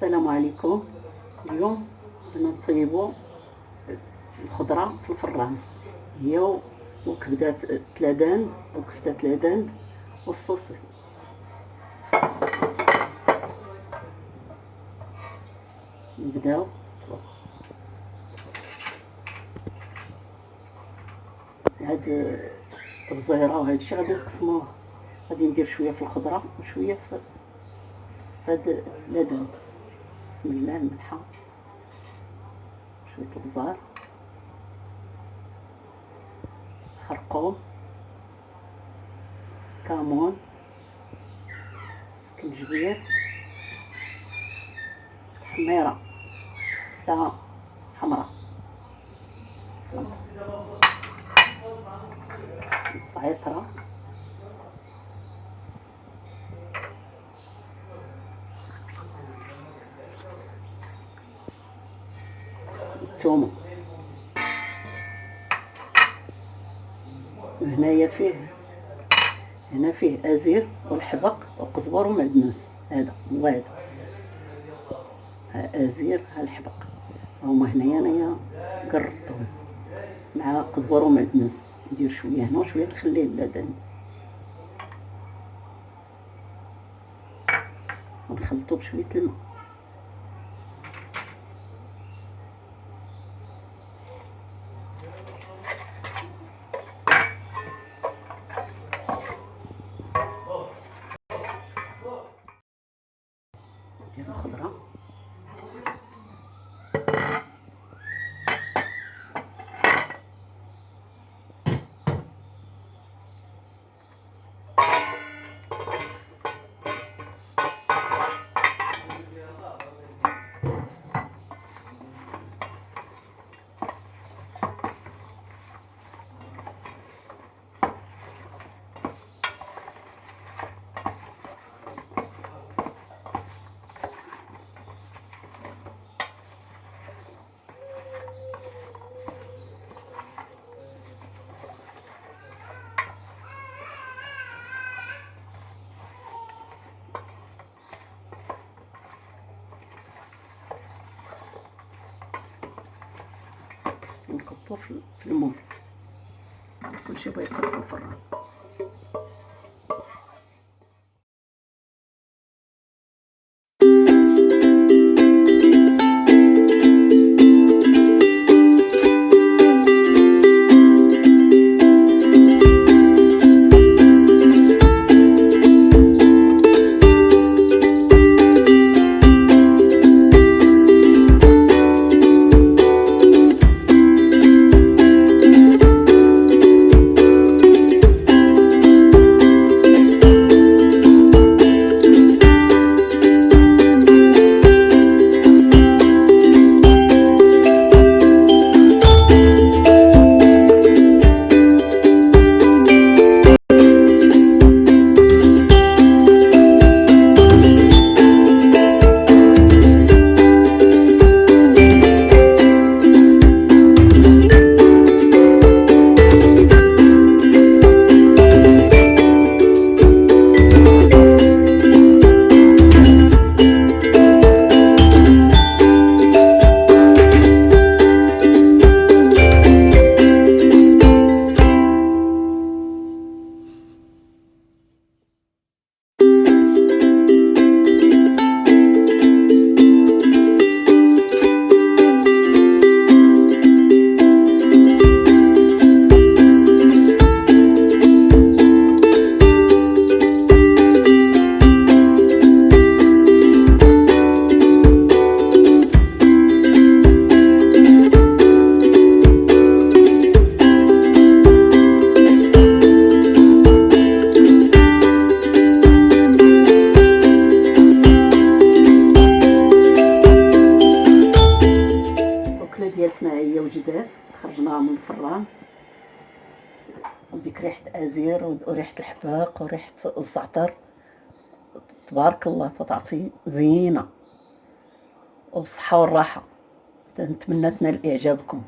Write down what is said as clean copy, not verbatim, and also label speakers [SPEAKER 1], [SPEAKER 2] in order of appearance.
[SPEAKER 1] السلام عليكم. اليوم بدنا نطيبوا الخضره في الفران، هي وكبده تلادان وكفته تلادان والصوص. نبداو هاد الصغيرة وهاد الشيء غادي نقسموه. غادي ندير شويه في الخضره وشويه في هاد اللادان. بسم الله. الملحه، شويه البزار، خرقوم، كمون، سكنجبير، حميره لا حمراء، صغيرة، الثوم. هنا فيه ازير والحبق والقزبر ومعدنوس. هذا هو هذا، ها ازير ها الحبق هما هنايا. انايا قرطتهم مع قزبر ومعدنوس. ندير شويه هنا وشويه نخليه اللادان ونخلطو بشويه الماء. ندير الخضره ونكبو في المول. كلشي بغا يدخل في الفران. ديالتنا هي وجدات، خرجناها من الفران، وديك ريحه ازير وريحه الحباق وريحه الزعتر تبارك الله تعطي زينه. وبصحة والراحه. نتمنى تنال اعجابكم.